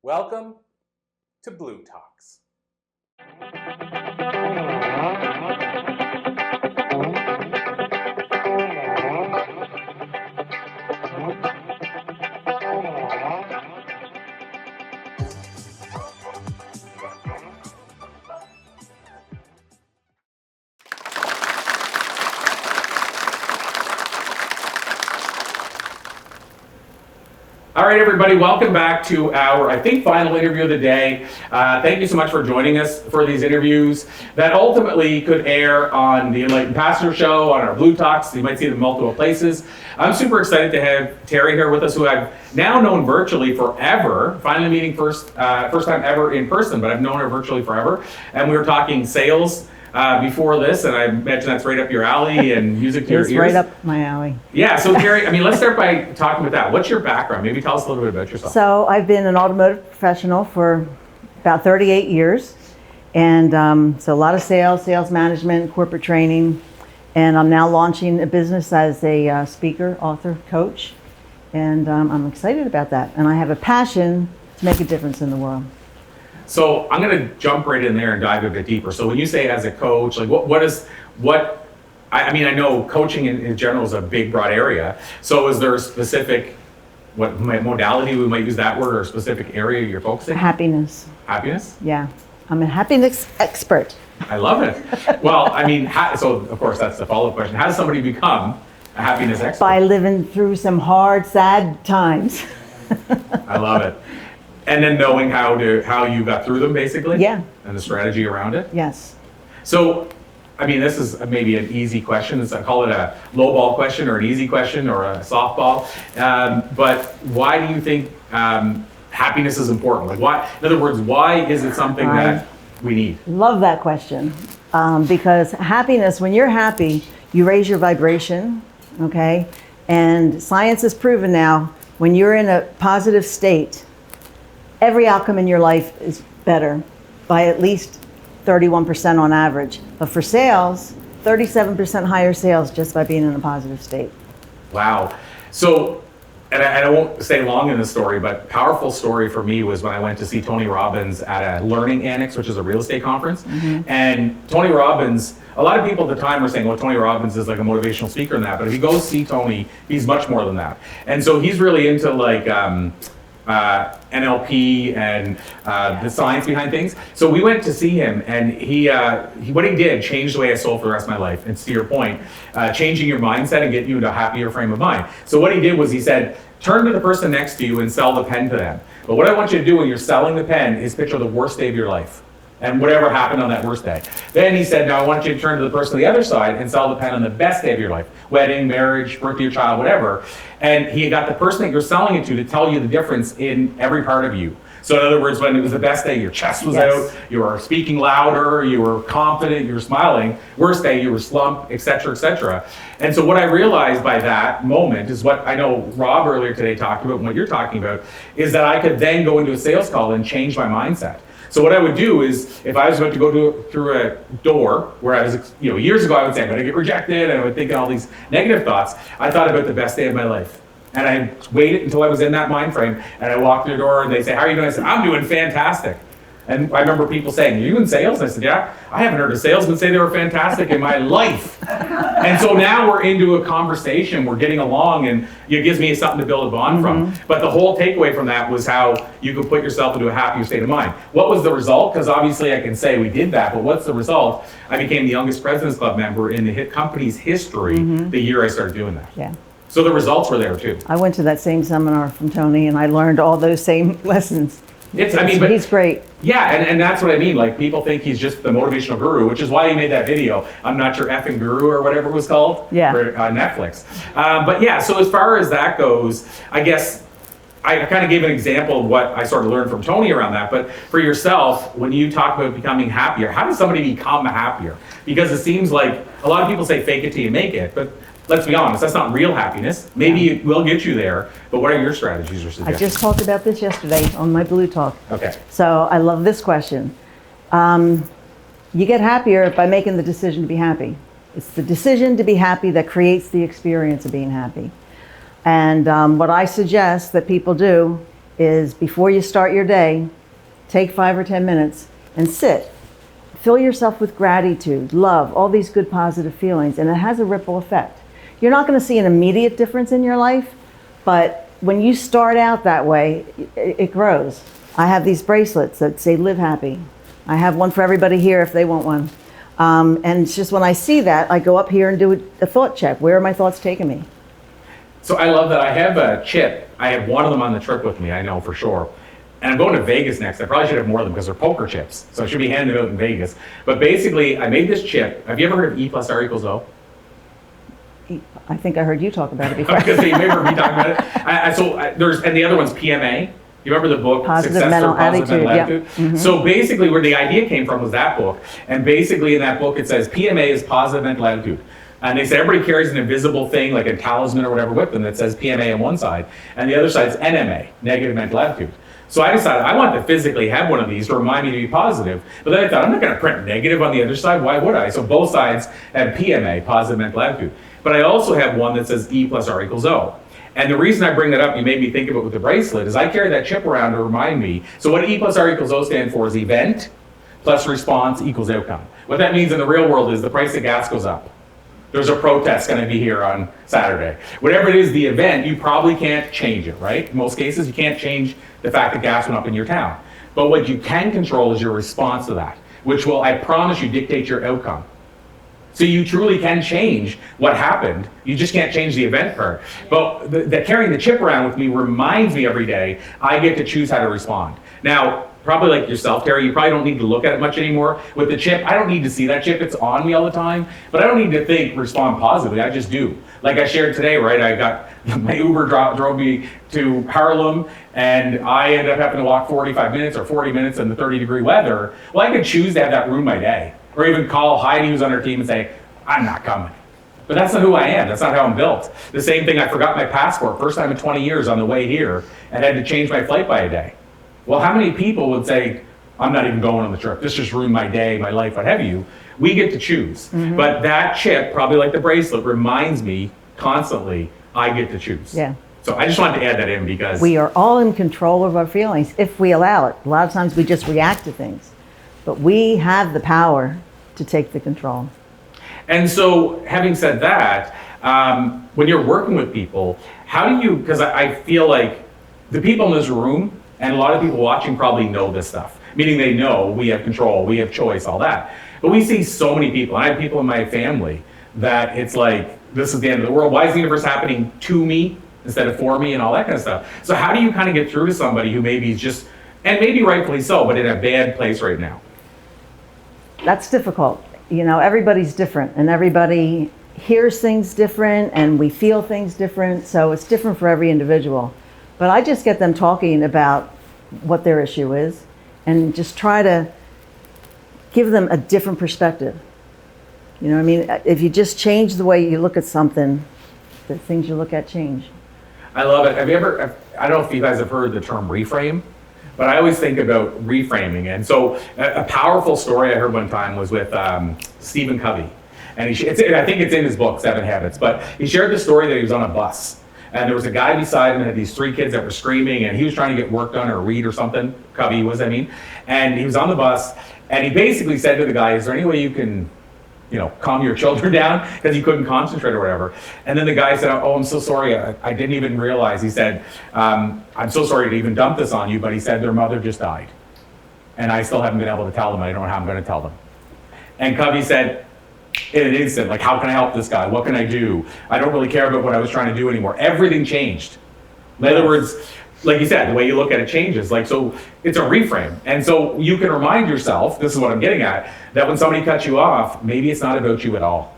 Welcome to bLU Talks. All right, everybody, welcome back to our, I think, final interview of the day. Thank you so much for joining us for these interviews that ultimately could air on the Enlightened Passenger Show, on our bLU Talks. You might see them in multiple places. I'm super excited to have Terri here with us, who I've now known virtually forever, finally meeting first time ever in person, but I've known her virtually forever. And we were talking sales before this, and I imagine that's right up your alley and music to your ears. It's right up my alley. Yeah, so Terri, let's start by talking about that. What's your background? Maybe tell us a little bit about yourself. So I've been an automotive professional for about 38 years, and so a lot of sales management, corporate training, and I'm now launching a business as a speaker, author, coach, and I'm excited about that. And I have a passion to make a difference in the world. So I'm going to jump right in there and dive a bit deeper. So when you say as a coach, like I know coaching in general is a big, broad area. So is there a specific, what modality, we might use that word, or a specific area you're focusing? Happiness. Happiness? Yeah, I'm a happiness expert. I love it. Well, so of course that's the follow-up question. How does somebody become a happiness expert? By living through some hard, sad times. I love it. And then knowing how you got through them, basically? Yeah. And the strategy around it? Yes. So, this is maybe an easy question. I call it a low ball question, or an easy question, or a softball. But why do you think happiness is important? Like, why? In other words, why is it something that we need? Love that question. Because happiness, when you're happy, you raise your vibration, okay? And science has proven now, when you're in a positive state, every outcome in your life is better by at least 31% on average. But for sales, 37% higher sales just by being in a positive state. Wow. So, and I won't stay long in this story, but powerful story for me was when I went to see Tony Robbins at a Learning Annex, which is a real estate conference. Mm-hmm. And Tony Robbins, a lot of people at the time were saying, well, Tony Robbins is like a motivational speaker and that, but if you go see Tony, he's much more than that. And so he's really into like, NLP and the science behind things. So we went to see him, and he what he did changed the way I sold for the rest of my life. And to your point, changing your mindset and getting you into a happier frame of mind. So what he did was he said, turn to the person next to you and sell the pen to them. But what I want you to do when you're selling the pen is picture the worst day of your life and whatever happened on that worst day. Then he said, now I want you to turn to the person on the other side and sell the pen on the best day of your life. Wedding, marriage, birth of your child, whatever. And he got the person that you're selling it to tell you the difference in every part of you. So in other words, when it was the best day, your chest was out, you were speaking louder, you were confident, you were smiling. Worst day, you were slumped, et cetera, et cetera. And so what I realized by that moment is what I know Rob earlier today talked about, and what you're talking about, is that I could then go into a sales call and change my mindset. So what I would do is, if I was about to go through a door where I was, years ago I would say, I'm going to get rejected, and I would think all these negative thoughts, I thought about the best day of my life. And I waited until I was in that mind frame, and I walked through the door, and they say, how are you doing? I said, I'm doing fantastic. And I remember people saying, are you in sales? And I said, yeah. I haven't heard a salesman say they were fantastic in my life. And so now we're into a conversation, we're getting along, and it gives me something to build a bond from. But the whole takeaway from that was how you could put yourself into a happier state of mind. What was the result? Because obviously I can say we did that, but what's the result? I became the youngest President's Club member in the company's history the year I started doing that. Yeah. So the results were there too. I went to that same seminar from Tony, and I learned all those same lessons. But he's great. Yeah, and that's what I mean. Like, people think he's just the motivational guru, which is why he made that video. I'm not your effing guru, or whatever it was called. Yeah. For Netflix. But yeah, so as far as that goes, I guess I kind of gave an example of what I sort of learned from Tony around that. But for yourself, when you talk about becoming happier, how does somebody become happier? Because it seems like a lot of people say fake it till you make it, but let's be honest, that's not real happiness. Maybe it will get you there, but what are your strategies or suggestions? I just talked about this yesterday on my bLU Talk. Okay. So I love this question. You get happier by making the decision to be happy. It's the decision to be happy that creates the experience of being happy. And what I suggest that people do is before you start your day, take 5 or 10 minutes and sit. Fill yourself with gratitude, love, all these good positive feelings, and it has a ripple effect. You're not going to see an immediate difference in your life, but when you start out that way, it grows. I have these bracelets that say live happy. I have one for everybody here if they want one. And it's just when I see that, I go up here and do a thought check. Where are my thoughts taking me? So I love that. I have a chip. I have one of them on the trip with me, I know for sure. And I'm going to Vegas next. I probably should have more of them because they're poker chips. So I should be handing it out in Vegas. But basically, I made this chip. Have you ever heard of E plus R equals O? I think I heard you talk about it before. Because you may remember me talking about it. And the other one's PMA. You remember the book, Positive Mental Attitude? Yeah. Mm-hmm. So basically where the idea came from was that book. And basically in that book it says PMA is positive mental attitude. And they said everybody carries an invisible thing like a talisman or whatever with them that says PMA on one side. And the other side is NMA, negative mental attitude. So I decided I want to physically have one of these to remind me to be positive. But then I thought I'm not going to print negative on the other side. Why would I? So both sides have PMA, positive mental attitude. But I also have one that says E plus R equals O. And the reason I bring that up, you made me think of it with the bracelet, is I carry that chip around to remind me. So what E plus R equals O stand for is event plus response equals outcome. What that means in the real world is the price of gas goes up. There's a protest going to be here on Saturday. Whatever it is, the event, you probably can't change it, right? In most cases, you can't change the fact that gas went up in your town. But what you can control is your response to that, which will, I promise you, dictate your outcome. So you truly can change what happened. You just can't change the event part. But carrying the chip around with me reminds me every day I get to choose how to respond. Now, probably like yourself, Terri, you probably don't need to look at it much anymore. With the chip, I don't need to see that chip. It's on me all the time. But I don't need to respond positively. I just do. Like I shared today, right? I got my Uber drove me to Harlem, and I ended up having to walk 45 minutes or 40 minutes in the 30-degree weather. Well, I could choose to have that ruin my day. Or even call Heidi, who's on our team, and say, I'm not coming. But that's not who I am. That's not how I'm built. The same thing, I forgot my passport, first time in 20 years on the way here, and had to change my flight by a day. Well, how many people would say, I'm not even going on the trip. This just ruined my day, my life, what have you. We get to choose. Mm-hmm. But that chip, probably like the bracelet, reminds me constantly, I get to choose. Yeah. So I just wanted to add that in because we are all in control of our feelings if we allow it. A lot of times we just react to things. But we have the power to take the control. And so, having said that, when you're working with people, how do you, because I feel like the people in this room and a lot of people watching probably know this stuff, meaning they know we have control, we have choice, all that. But we see so many people, and I have people in my family that it's like, this is the end of the world. Why is the universe happening to me instead of for me and all that kind of stuff? So how do you kind of get through to somebody who maybe is just, and maybe rightfully so, but in a bad place right now? That's difficult. You know, everybody's different and everybody hears things different and we feel things different. So it's different for every individual. But I just get them talking about what their issue is and just try to give them a different perspective. You know what I mean? If you just change the way you look at something, the things you look at change. I love it. Have you ever, I don't know if you guys have heard the term reframe, but I always think about reframing. And so a powerful story I heard one time was with Stephen Covey. And I think it's in his book, 7 Habits. But he shared the story that he was on a bus. And there was a guy beside him that had these 3 kids that were screaming. And he was trying to get work done or read or something. Covey was, I mean. And he was on the bus. And he basically said to the guy, is there any way you can, calm your children down? Because he couldn't concentrate or whatever. And then the guy said, oh, I'm so sorry. I didn't even realize. He said, I'm so sorry to even dump this on you. But he said their mother just died. And I still haven't been able to tell them. I don't know how I'm going to tell them. And Covey said, in an instant, like, how can I help this guy? What can I do? I don't really care about what I was trying to do anymore. Everything changed. In other words, like you said, the way you look at it changes. Like, so it's a reframe. And so you can remind yourself, this is what I'm getting at, that when somebody cuts you off, maybe it's not about you at all.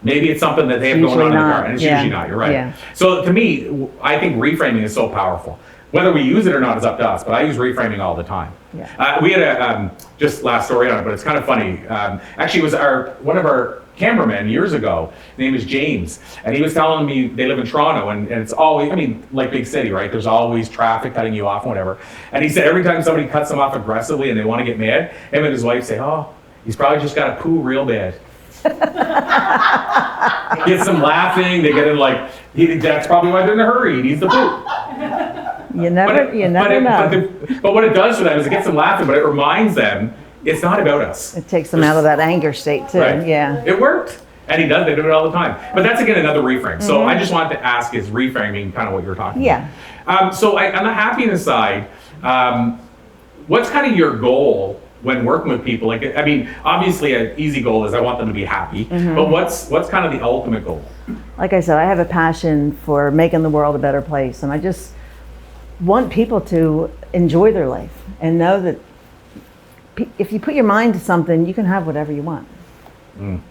Maybe it's something that they have going on in the car, and it's usually not, you're right. Yeah. So to me, I think reframing is so powerful. Whether we use it or not is up to us, but I use reframing all the time. Yeah. We had just last story on it, but it's kind of funny. Actually, it was one of our cameramen years ago. His name is James, and he was telling me they live in Toronto, and it's always, like big city, right? There's always traffic cutting you off and whatever. And he said every time somebody cuts them off aggressively and they want to get mad, him and his wife say, oh, he's probably just got to poo real bad. Gets them laughing, they get in like, that's probably why they're in a hurry, he needs the poo. You never know. But what it does for them is it gets them laughing, but it reminds them it's not about us. It takes them out of that anger state too. Right. Yeah. It worked. And they do it all the time. But that's, again, another reframe. So I just wanted to ask, is reframing kind of what you're talking about? So on the happiness side, what's kind of your goal when working with people? Like, I mean, obviously an easy goal is I want them to be happy, but what's kind of the ultimate goal? Like I said, I have a passion for making the world a better place, and I just want people to enjoy their life and know that if you put your mind to something, you can have whatever you want.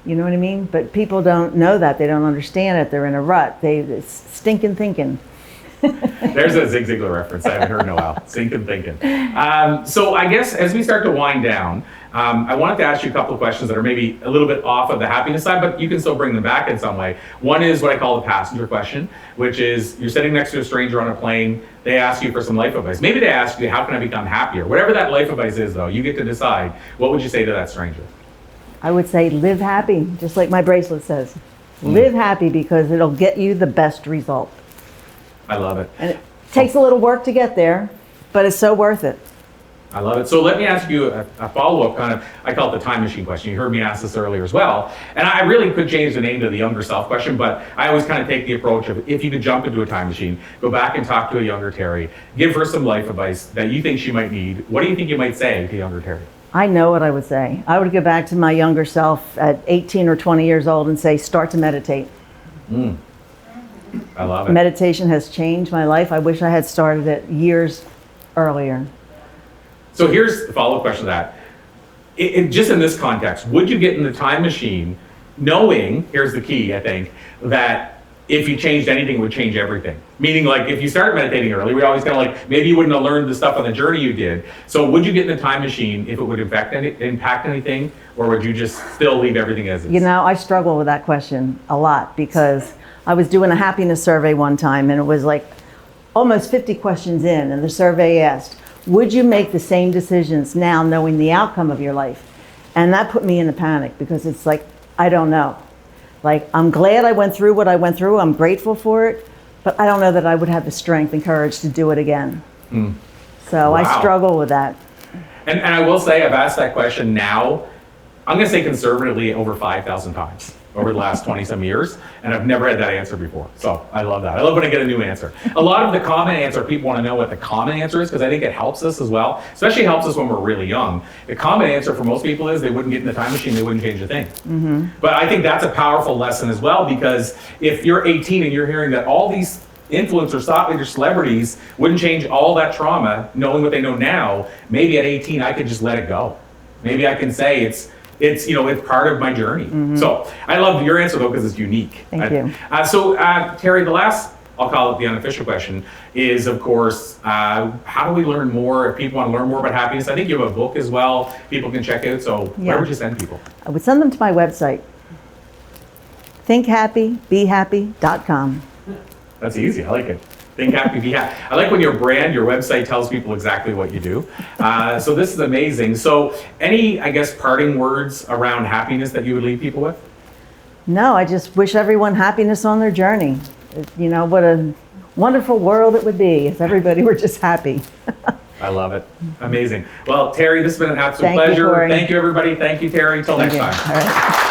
You know what I mean? But people don't know that. They don't understand it. They're in a rut. It's stinking thinking. There's a Zig Ziglar reference I haven't heard in a while. Stinking thinking. So I guess as we start to wind down, I wanted to ask you a couple of questions that are maybe a little bit off of the happiness side, but you can still bring them back in some way. One is what I call the passenger question, which is you're sitting next to a stranger on a plane. They ask you for some life advice. Maybe they ask you, how can I become happier? Whatever that life advice is, though, you get to decide. What would you say to that stranger? I would say live happy, just like my bracelet says. Live happy because it'll get you the best result. I love it. And it takes a little work to get there, but it's so worth it. I love it. So let me ask you a follow-up kind of, I call it the time machine question. You heard me ask this earlier as well. And I really could change the name to the younger self question, but I always kind of take the approach of if you could jump into a time machine, go back and talk to a younger Terri, give her some life advice that you think she might need. What do you think you might say to younger Terri? I know what I would say. I would go back to my younger self at 18 or 20 years old and say, start to meditate. I love it. Meditation has changed my life. I wish I had started it years earlier. So here's the follow-up question to that. Just in this context, would you get in the time machine knowing, here's the key, I think, that if you changed anything, it would change everything? Meaning, like, if you started meditating early, we always kind of like, maybe you wouldn't have learned the stuff on the journey you did. So would you get in the time machine if it would impact anything, or would you just still leave everything as is? You know, I struggle with that question a lot because I was doing a happiness survey one time, and it was like almost 50 questions in, and the survey asked, would you make the same decisions now knowing the outcome of your life? And that put me in a panic because it's like, I don't know. Like, I'm glad I went through what I went through. I'm grateful for it, but I don't know that I would have the strength and courage to do it again. So I struggle with that. And I will say, I've asked that question now, I'm going to say conservatively, over 5,000 times over the last 20-some years, and I've never had that answer before. So I love that. I love when I get a new answer. A lot of the common answer, people want to know what the common answer is, because I think it helps us as well, especially helps us when we're really young. The common answer for most people is they wouldn't get in the time machine, they wouldn't change a thing. But I think that's a powerful lesson as well, because if you're 18 and you're hearing that all these influencers, thought leaders, celebrities wouldn't change all that trauma, knowing what they know now, maybe at 18 I could just let it go. Maybe I can say it's part of my journey. So I love your answer though, because it's unique. Thank you. So Terri, the last, I'll call it the unofficial question, is of course, how do we learn more? If people want to learn more about happiness, I think you have a book as well people can check out. So where would you send people? I would send them to my website, thinkhappybehappy.com. That's easy, I like it. Think happy, be happy. I like when your brand, your website tells people exactly what you do. So this is amazing. So any, I guess, parting words around happiness that you would leave people with? No, I just wish everyone happiness on their journey. You know, what a wonderful world it would be if everybody were just happy. I love it. Amazing. Well, Terri, this has been an absolute Thank you, pleasure. Corey. Thank you, everybody. Thank you, Terri. Till next time. All right.